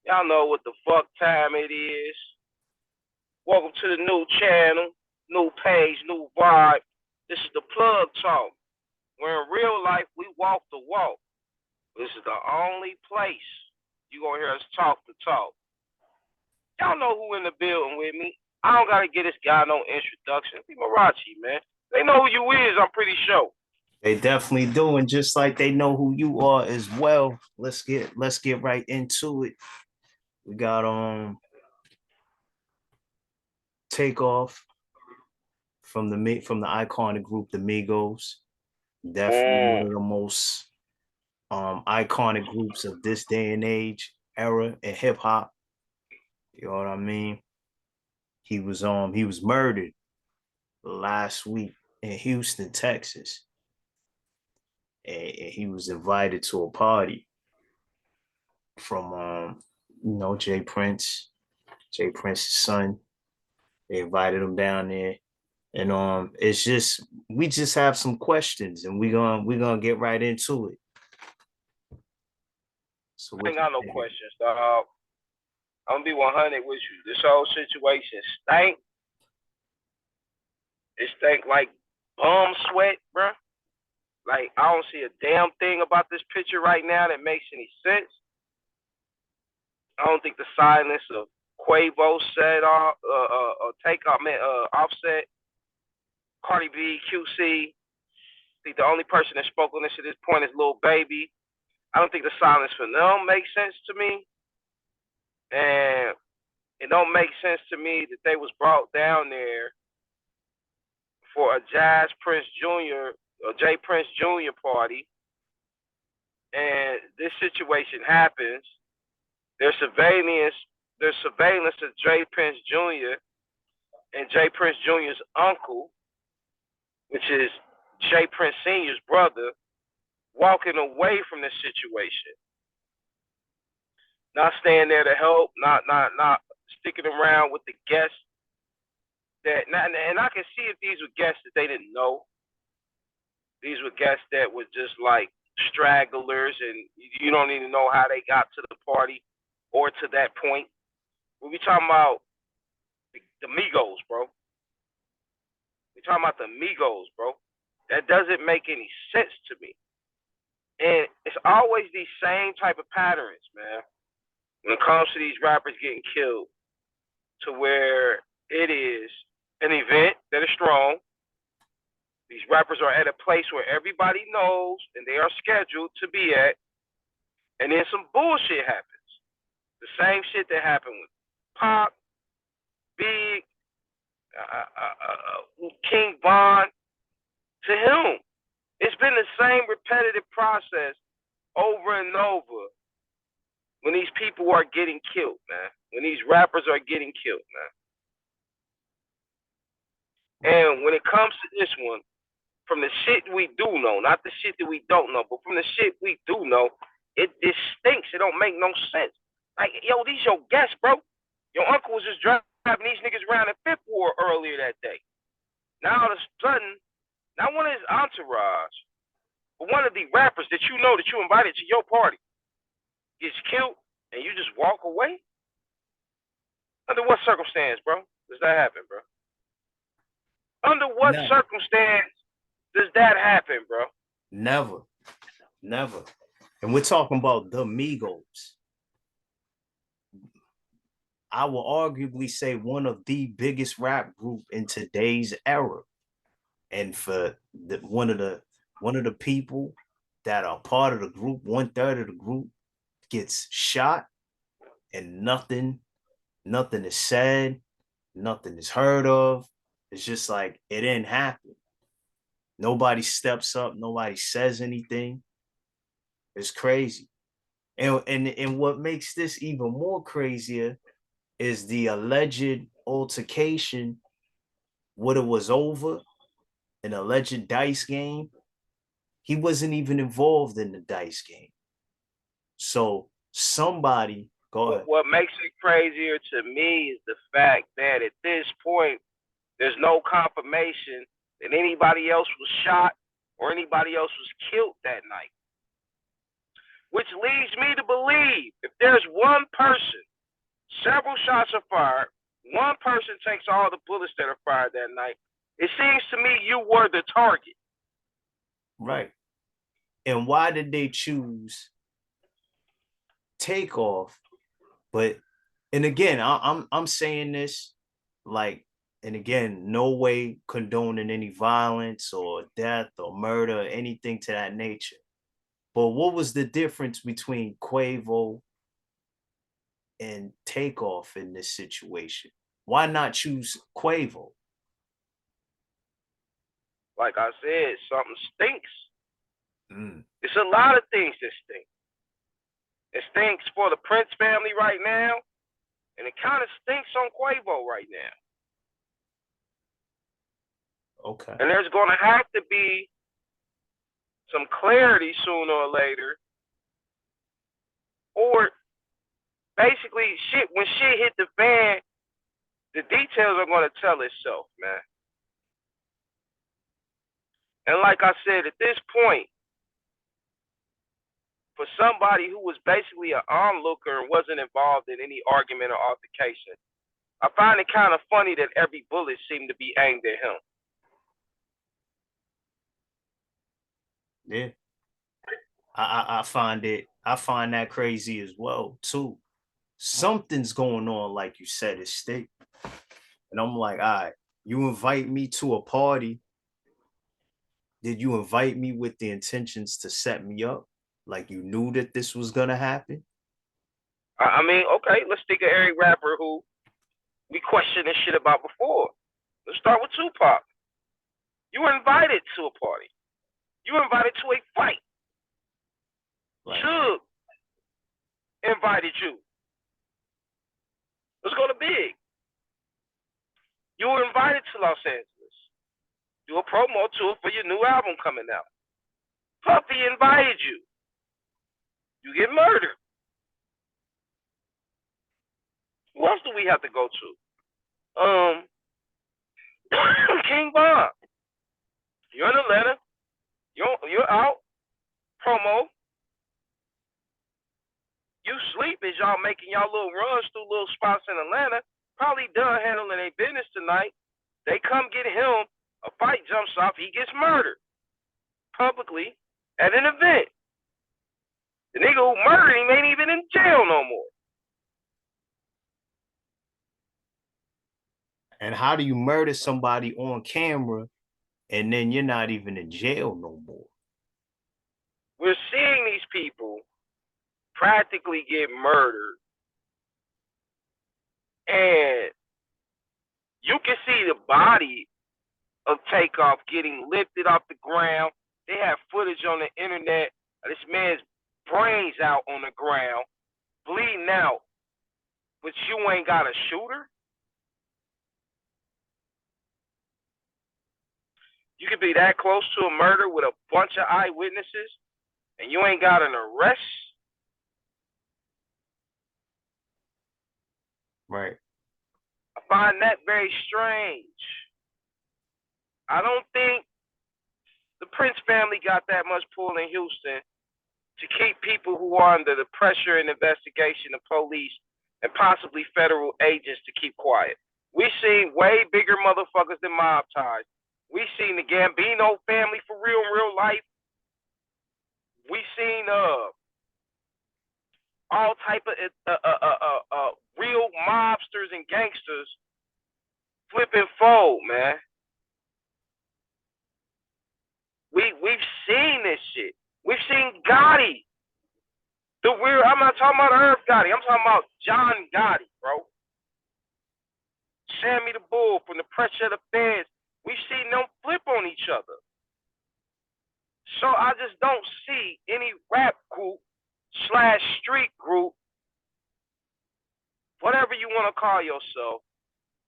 Y'all know what the fuck time it is. Welcome to the new channel, new page, new vibe. This is the Plug Talk, where in real life we walk the walk. This is the only place you gonna hear us talk the talk. Y'all know who in the building with me. I don't gotta get this guy no introduction. Be Marachi, man. They know who you is, I'm pretty sure. They definitely do, and just like they know who you are as well. Let's get right into it. We got Takeoff from the iconic group the Migos. Definitely one Mm. of the most iconic groups of this day and age era in hip hop. You know what I mean? He was murdered last week in Houston, Texas, and he was invited to a party from Jay Prince, Jay Prince's son. They invited him down there. And it's just we just have some questions and we're gonna get right into it. So I what ain't you got no think? questions, dog. I'm gonna be 100 with you. This whole situation stank. It stank like bum sweat, bruh. Like I don't see a damn thing about this picture right now that makes any sense. I don't think the silence of Quavo said Takeoff, man, Offset, Cardi B, QC. I think the only person that spoke on this at this point is Lil Baby. I don't think the silence for them makes sense to me, and it don't make sense to me that they was brought down there for a Jazz Prince Jr. or Jay Prince Jr. party, and this situation happens. There's surveillance. There's surveillance of Jay Prince Jr. and Jay Prince Jr.'s uncle, which is Jay Prince Sr.'s brother, walking away from this situation, not staying there to help, not sticking around with the guests that. And I can see if these were guests that they didn't know. These were guests that were just like stragglers, and you don't even know how they got to the party or to that point. We talking about the Migos, bro. We talking about the Migos, bro. That doesn't make any sense to me. And it's always these same type of patterns, man. When it comes to these rappers getting killed, to where it is an event that is strong. These rappers are at a place where everybody knows and they are scheduled to be at, and then some bullshit happens. The same shit that happened with Pop, Big, King Von, to him. It's been the same repetitive process over and over when these people are getting killed, man. When these rappers are getting killed, man. And when it comes to this one, from the shit we do know, not the shit that we don't know, but from the shit we do know, it stinks. It don't make no sense. Like, yo, these your guests, bro. Your uncle was just driving these niggas around in Fifth Ward earlier that day. Now all of a sudden, not one of his entourage, but one of the rappers that you know that you invited to your party gets killed, and you just walk away? Under what circumstance, bro, does that happen, bro? Under what No, circumstance does that happen, bro? never, never. And we're talking about the Migos. I will arguably say one of the biggest rap group in today's era. And for one of the people that are part of the group, 1/3 of the group gets shot and nothing is said, nothing is heard of. It's just like it didn't happen. Nobody steps up, nobody says anything. It's crazy. And what makes this even more crazier is the alleged altercation, what it was over, an alleged dice game. He wasn't even involved in the dice game. So somebody go ahead. What makes it crazier to me is the fact that at this point, there's no confirmation that anybody else was shot or anybody else was killed that night. which leads me to believe if there's one person, several shots are fired, one person takes all the bullets that are fired that night, it seems to me you were the target. Right. And why did they choose Takeoff? But, and again, I'm saying this like, and again, no way condoning any violence or death or murder or anything to that nature. But what was the difference between Quavo and Takeoff in this situation? Why not choose Quavo? Like I said, something stinks. Mm. It's a lot of things that stink. It stinks for the Prince family right now, and it kind of stinks on Quavo right now. Okay. And there's going to have to be some clarity sooner or later, or basically when shit hit the fan, the details are going to tell itself, man. And like I said, at this point, for somebody who was basically an onlooker and wasn't involved in any argument or altercation, I find it kind of funny that every bullet seemed to be aimed at him. Yeah. I find that crazy as well, too. Something's going on, like you said, at stake. And I'm like, all right, you invite me to a party. Did you invite me with the intentions to set me up? Like you knew that this was gonna happen? I mean, okay, let's think of every rapper who we questioned this shit about before. Let's start with Tupac. You were invited to a party. You were invited to a fight. Right. Suge invited you. Let's go to Big. You were invited to Los Angeles. Do a promo tour for your new album coming out. Puffy invited you. You get murdered. Who else do we have to go to? King Von. You're in Atlanta. You're out. Promo. You sleep as y'all making y'all little runs through little spots in Atlanta. Probably done handling their business tonight. They come get him. A fight jumps off. He gets murdered publicly at an event. The nigga who murdered him ain't even in jail no more. And how do you murder somebody on camera and then you're not even in jail no more? We're seeing these people practically get murdered. And you can see the body of Takeoff getting lifted off the ground. They have footage on the internet of this man's brains out on the ground, bleeding out. But you ain't got a shooter? You could be that close to a murder with a bunch of eyewitnesses and you ain't got an arrest? Right. I find that very strange. I don't think the Prince family got that much pull in Houston to keep people who are under the pressure and investigation of police and possibly federal agents to keep quiet. We've seen way bigger motherfuckers than mob ties. We've seen the Gambino family for real in real life. We've seen all type of real mobsters and gangsters flip and fold, man. We've seen this shit. We've seen Gotti. I'm not talking about Irv Gotti. I'm talking about John Gotti, bro. Sammy the Bull from the pressure of the feds. We've seen them flip on each other. So I just don't see any rap group / street group, whatever you want to call yourself,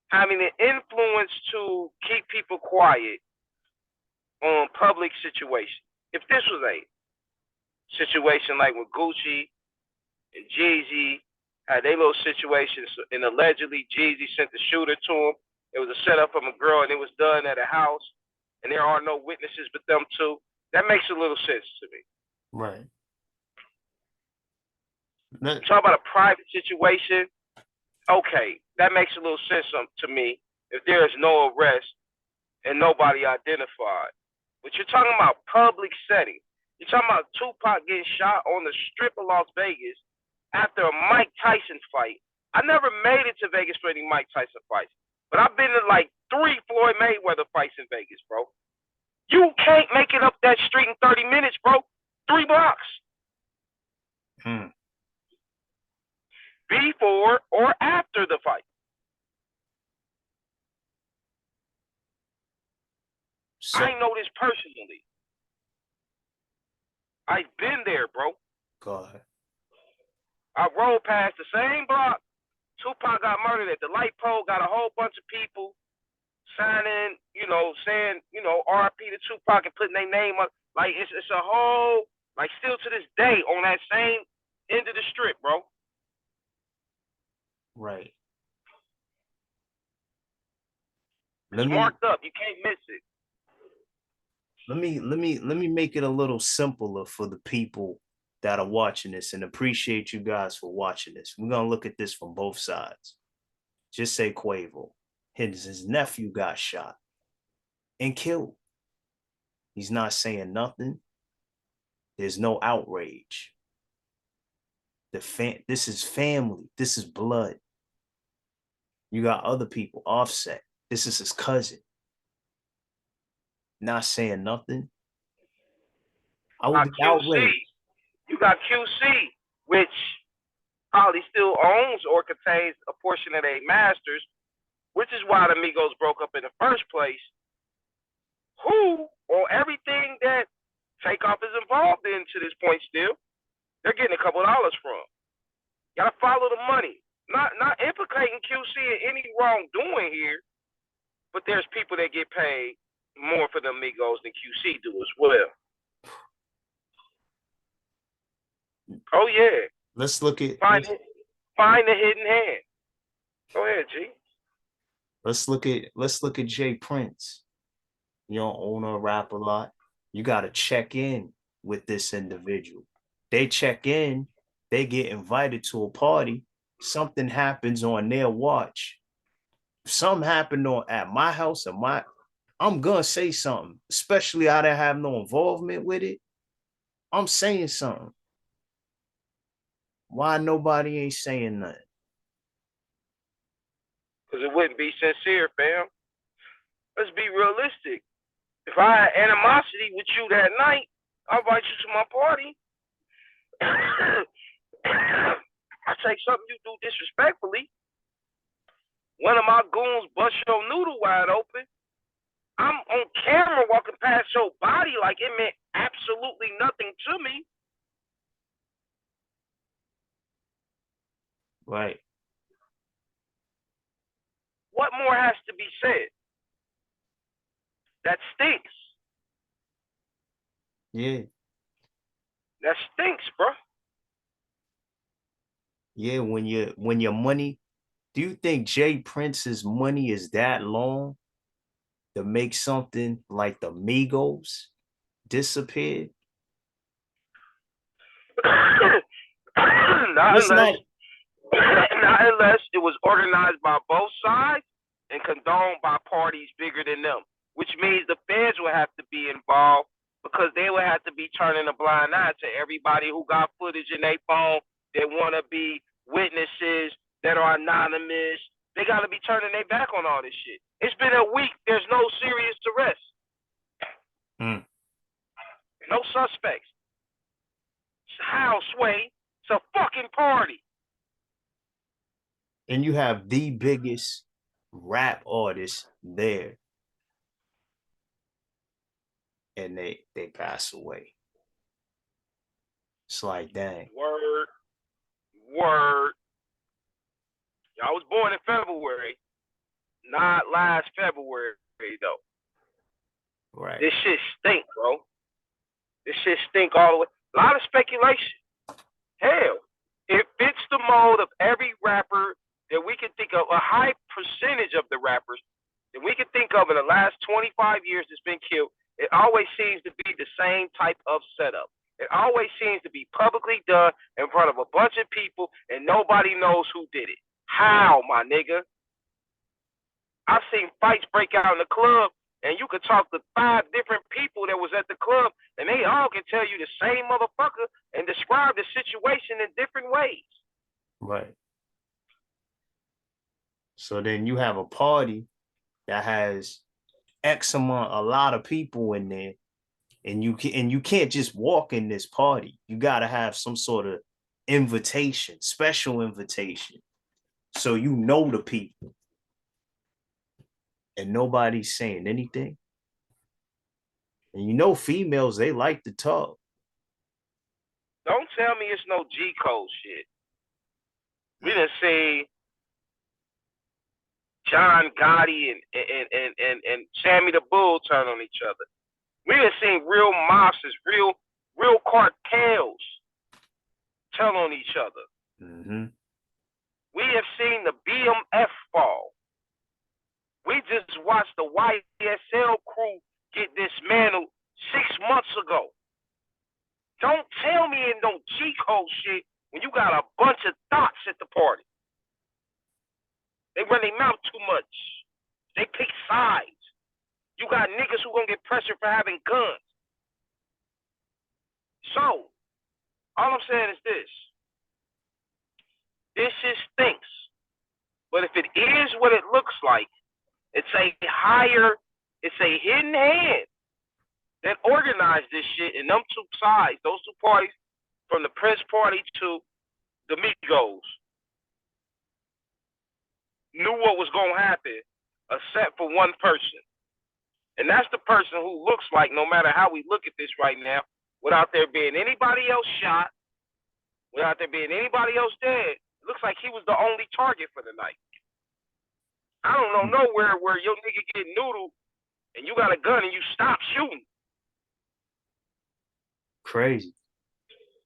having an influence to keep people quiet on public situations. If this was a situation like with Gucci and Jeezy had their little situations, and allegedly Jeezy sent the shooter to him. It was a setup from a girl, and it was done at a house, and there are no witnesses but them two. That makes a little sense to me. Right. Talk about a private situation. Okay, that makes a little sense to me if there is no arrest and nobody identified. But you're talking about public setting. You're talking about Tupac getting shot on the strip of Las Vegas after a Mike Tyson fight. I never made it to Vegas for any Mike Tyson fights, but I've been to like 3 Floyd Mayweather fights in Vegas, bro. You can't make it up that street in 30 minutes, bro. 3 blocks. Before or after the fight. So, I know this personally. I've been there, bro. Go ahead. I rode past the same block. Tupac got murdered at the light pole. Got a whole bunch of people signing, saying, RIP to Tupac and putting their name up. Like it's a whole, like still to this day on that same end of the strip, bro. Right. It's marked up. You can't miss it. Let me make it a little simpler for the people that are watching this, and appreciate you guys for watching this. We're gonna look at this from both sides. Just say Quavo. His nephew got shot and killed. He's not saying nothing. There's no outrage. This is family. This is blood. You got other people, Offset. This is his cousin. Not saying nothing. I would be outraged. You got QC, which probably still owns or contains a portion of their masters, which is why the Migos broke up in the first place. Who, or everything that Takeoff is involved in to this point still, they're getting a couple of dollars from. You gotta follow the money. Not implicating QC in any wrongdoing here, but there's people that get paid more for the Migos than QC do as well. Oh yeah. Let's look at find the hidden hand. Go ahead, G. Let's look at Jay Prince. You don't own or rap a lot. You gotta check in with this individual. They check in, they get invited to a party, something happens on their watch. If something happened at my house, I'm gonna say something, especially I didn't have no involvement with it. I'm saying something. Why nobody ain't saying nothing? Because it wouldn't be sincere, fam. Let's be realistic. If I had animosity with you that night, I'll invite you to my party. I take something you do disrespectfully. One of my goons bust your noodle wide open. I'm on camera walking past your body like it meant absolutely nothing to me. Right. What more has to be said? That stinks. Yeah. That stinks, bro. Yeah, when your money, do you think Jay Prince's money is that long to make something like the Migos disappear? Not unless it was organized by both sides and condoned by parties bigger than them, which means the feds would have to be involved because they would have to be turning a blind eye to everybody who got footage in their phone that want to be witnesses that are anonymous. They got to be turning their back on all this shit. It's been a week. There's no serious arrests. No suspects. How, Sway? It's a fucking party. And you have the biggest rap artist there. And they pass away. It's like, dang. Word. I was born in February. Not last February, though. Right. This shit stink, bro. This shit stink all the way. A lot of speculation. Hell, it fits the mold of every rapper that we can think of, a high percentage of the rappers that we can think of in the last 25 years that's been killed. It always seems to be the same type of setup. It always seems to be publicly done in front of a bunch of people and nobody knows who did it. How, my nigga? I've seen fights break out in the club and you could talk to 5 different people that was at the club and they all can tell you the same motherfucker and describe the situation in different ways. Right. So then you have a party that has a lot of people in there, and you can't just walk in this party. You got to have some sort of invitation, special invitation, so you know the people, and nobody's saying anything. And you know, females, they like to talk. Don't tell me it's no G code shit. We done see John Gotti and Sammy the Bull turn on each other. We done seen real mobsters, real cartels turn on each other. Mm-hmm. We have seen the BMF fall. We just watched the YSL crew get dismantled 6 months ago. Don't tell me in no G code shit when you got a bunch of thoughts at the party. They run their mouth too much. They pick sides. You got niggas who gonna get pressured for having guns. So, all I'm saying is this. This shit stinks. But if it is what it looks like, it's a hidden hand that organized this shit in them 2 sides, those 2 parties, from the Prince Party to the Migos, knew what was going to happen except for one person. And that's the person who looks like, no matter how we look at this right now, without there being anybody else shot, without there being anybody else dead, it looks like he was the only target for the night. I don't know nowhere where your nigga get noodled and you got a gun and you stop shooting. Crazy.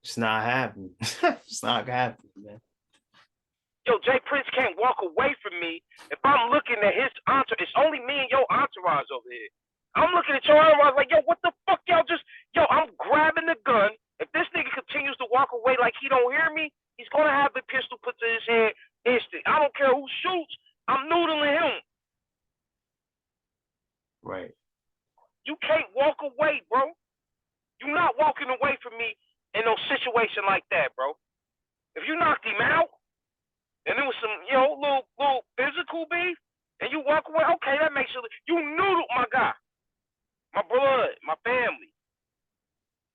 It's not happening. It's not happening, man. Yo, Jay Prince can't walk away from me if I'm looking at his entourage. It's only me and your entourage over here. I'm looking at your entourage like, yo, what the fuck y'all just... Yo, I'm grabbing the gun. If this nigga continues to walk away like he don't hear me, he's going to have the pistol put to his head instant. I don't care who shoots. I'm noodling him. Right. You can't walk away, bro. You're not walking away from me in no situation like that, bro. If you knocked him out, and there was some, little physical beef, and you walk away, okay, that makes you noodled my guy, my blood, my family.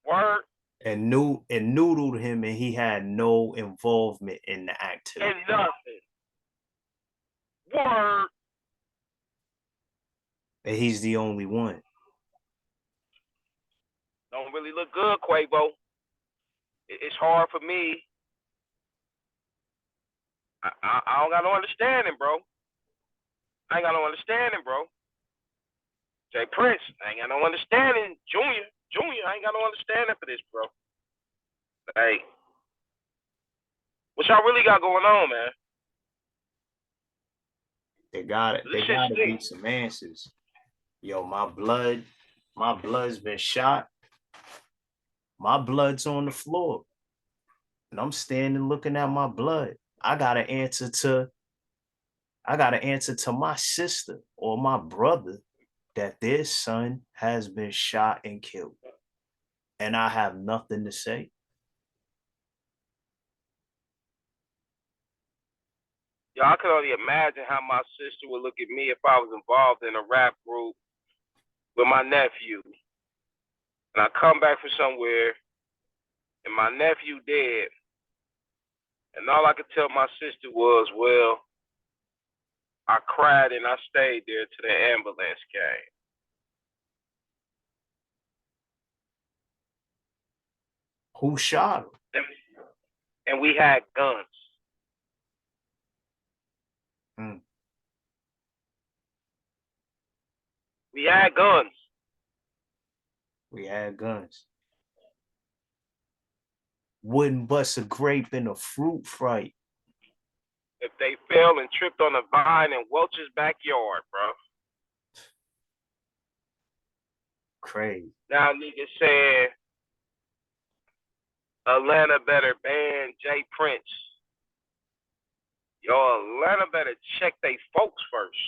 Word. And noodled him, and he had no involvement in the activity. And nothing. Word. And he's the only one. Don't really look good, Quavo. It's hard for me. I don't got no understanding, bro. I ain't got no understanding, bro. Jay Prince, I ain't got no understanding. Junior, I ain't got no understanding for this, bro. Hey, what y'all really got going on, man? They gotta be some answers. Yo, my blood's been shot. My blood's on the floor. And I'm standing looking at my blood. I gotta answer to my sister or my brother that their son has been shot and killed. And I have nothing to say. Yo, I could only imagine how my sister would look at me if I was involved in a rap group with my nephew. And I come back from somewhere and my nephew dead. And all I could tell my sister was, well, I cried and I stayed there till the ambulance came. Who shot him? And we had guns. We had guns. We had guns. Wouldn't bust a grape in a fruit fight. If they fell and tripped on a vine in Welch's backyard, bro. Crazy. Now niggas saying Atlanta better ban Jay Prince. Yo, Atlanta better check they folks first.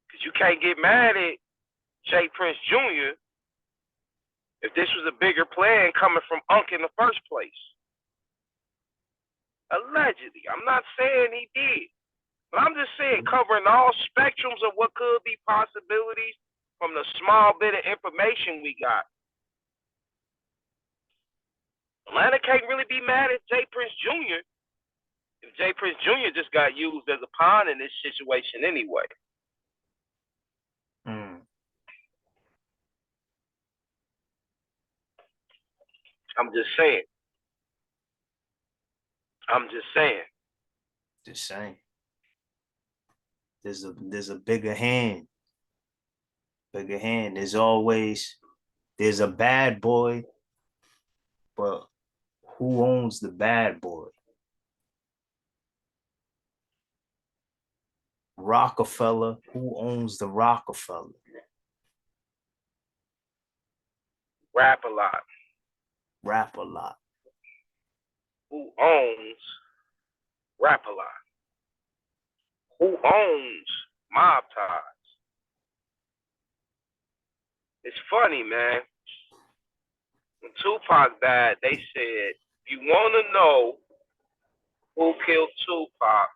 Because you can't get mad at Jay Prince Jr. if this was a bigger plan coming from Unc in the first place. Allegedly. I'm not saying he did. But I'm just saying covering all spectrums of what could be possibilities from the small bit of information we got. Atlanta can't really be mad at Jay Prince Jr. if Jay Prince Jr. just got used as a pawn in this situation anyway. I'm just saying. Just saying. There's a bigger hand. Bigger hand. There's a bad boy, but who owns the bad boy? Rockefeller. Who owns the Rockefeller? Rap a lot. Who owns Rap a lot? Who owns Mob Ties? It's funny, man. When Tupac died, they said, if you want to know who killed Tupac,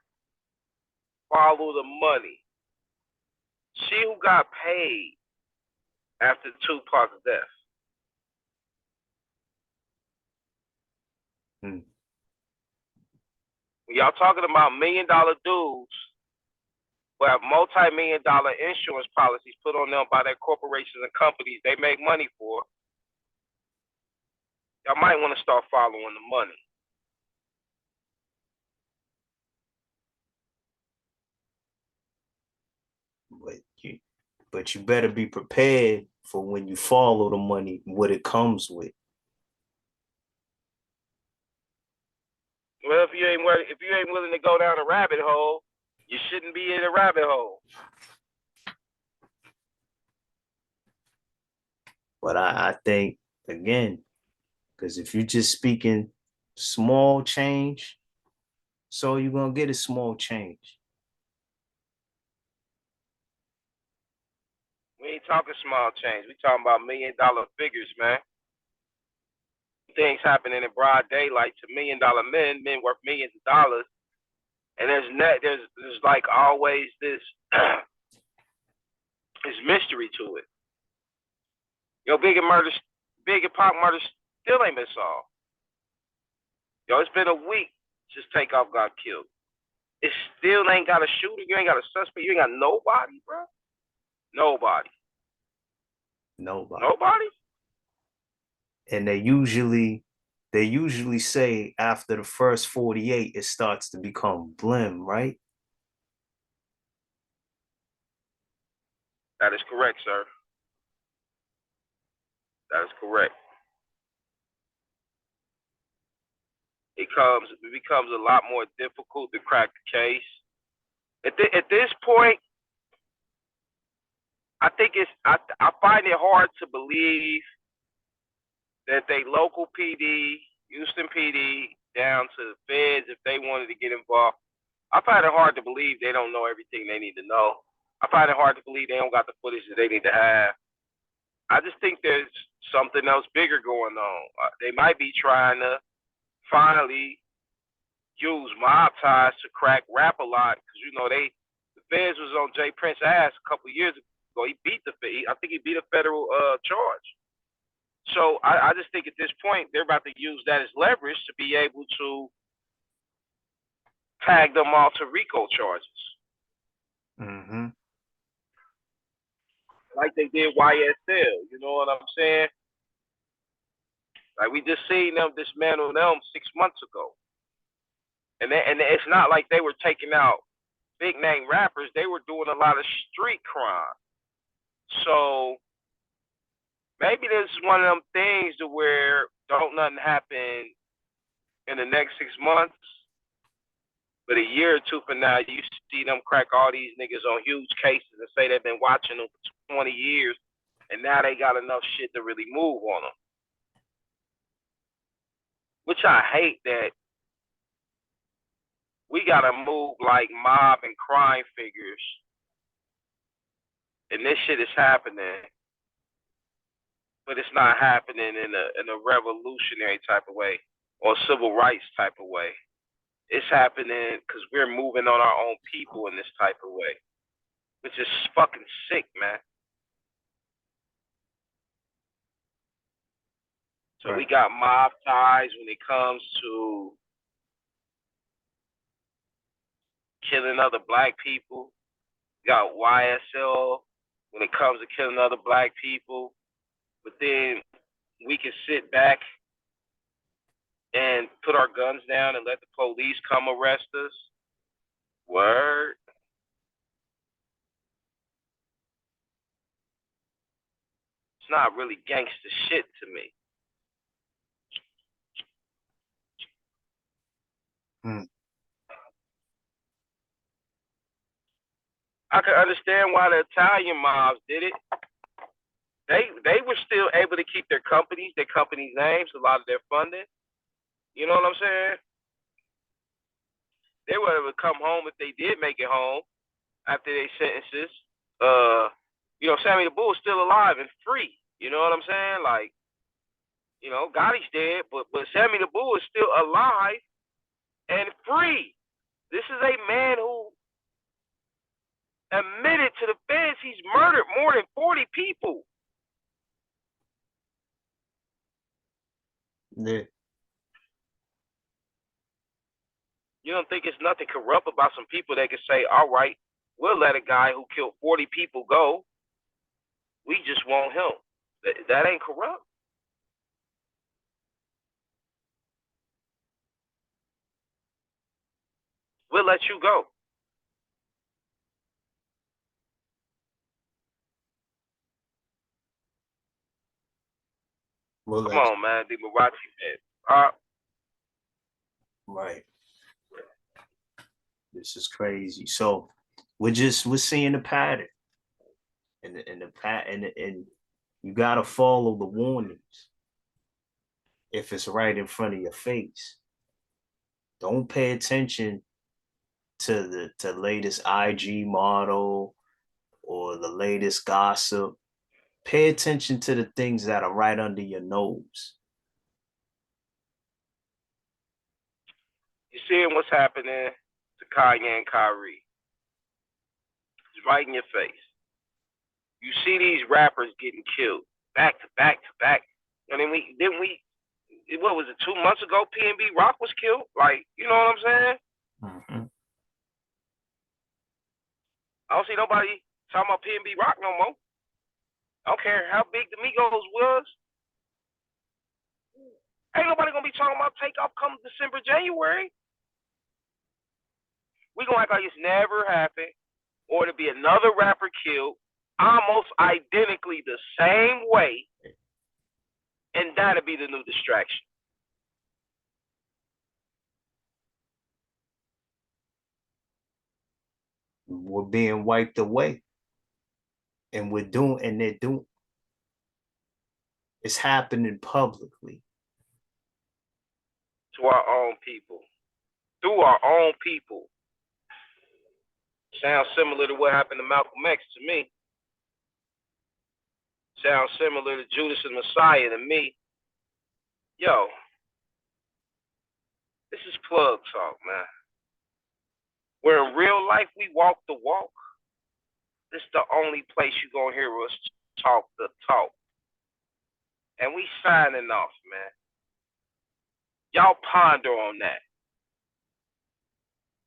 follow the money. See who got paid after Tupac's death. When y'all talking about $1 million dudes who have multi-million-dollar insurance policies put on them by their corporations and companies they make money for, y'all might want to start following the money. But you better be prepared for when you follow the money, what it comes with. Well, if you ain't willing to go down a rabbit hole, you shouldn't be in a rabbit hole. But I think, again, because if you're just speaking small change, so you're going to get a small change. We ain't talking small change. We talking about $1 million figures, man. Things happening in broad daylight to $1 million men worth millions of dollars. And there's like always this this mystery to it. Yo, Big and Pac murder still ain't been solved. Yo, it's been a week since Takeoff got killed. It still ain't got a shooter. You ain't got a suspect. You ain't got nobody, bro. Nobody. And they usually say after the first 48, it starts to become blim, right? That is correct, sir. That is correct. It becomes a lot more difficult to crack the case. At this point, I find it hard to believe that they local PD, Houston PD, down to the feds, if they wanted to get involved, I find it hard to believe they don't know everything they need to know. I find it hard to believe they don't got the footage that they need to have. I just think there's something else bigger going on. They might be trying to finally use Mob Ties to crack Rap a lot, because the feds was on Jay Prince's ass a couple of years ago. I think he beat a federal charge. So I just think at this point they're about to use that as leverage to be able to tag them all to RICO charges. Mm-hmm. Like they did YSL, you know what I'm saying? Like we just seen them dismantle them 6 months ago. And it's not like they were taking out big name rappers. They were doing a lot of street crime. So maybe this is one of them things to where don't nothing happen in the next 6 months, but a year or two from now, you see them crack all these niggas on huge cases and say they've been watching them for 20 years, and now they got enough shit to really move on them. which I hate that we gotta move like mob and crime figures, and this shit is happening, but it's not happening in a revolutionary type of way or civil rights type of way. It's happening because we're moving on our own people in this type of way, which is fucking sick, man. So we got mob ties when it comes to killing other black people. We got YSL when it comes to killing other black people. But then we can sit back and put our guns down and let the police come arrest us. Word. It's not really gangster shit to me. I can understand why the Italian mobs did it. They were still able to keep their companies names, a lot of their funding. You know what I'm saying? They were able to come home if they did make it home after their sentences. Sammy the Bull is still alive and free. You know what I'm saying? Like, Gotti's dead, but Sammy the Bull is still alive and free. This is a man who admitted to the feds he's murdered more than 40 people. Yeah. You don't think it's nothing corrupt about some people that can say, all right, we'll let a guy who killed 40 people go. We just want him. That ain't corrupt. We'll let you go. Come on, man. The Marathi man. Right. This is crazy. So we're seeing the pattern. And you gotta follow the warnings. If it's right in front of your face. Don't pay attention to the latest IG model or the latest gossip. Pay attention to the things that are right under your nose. You seeing what's happening to Kanye and Kyrie. It's right in your face. You see these rappers getting killed back to back to back. And then what was it, 2 months ago, PNB Rock was killed? Like, you know what I'm saying? Mm-hmm. I don't see nobody talking about PNB Rock no more. I don't care how big the Migos was. Ain't nobody gonna be talking about Takeoff come December, January. We gonna act like it's never happened, or to be another rapper killed almost identically the same way, and that'll be the new distraction. We're being wiped away. And they're doing it's happening publicly. To our own people. Through our own people. Sounds similar to what happened to Malcolm X to me. Sounds similar to Judas and Messiah to me. Yo, this is Plug Talk, man. Where in real life we walk the walk. This is the only place you're going to hear us talk the talk. And we signing off, man. Y'all ponder on that.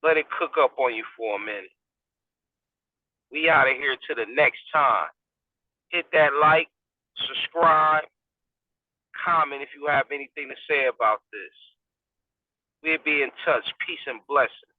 Let it cook up on you for a minute. We out of here till the next time. Hit that like, subscribe, comment if you have anything to say about this. We'll be in touch. Peace and blessings.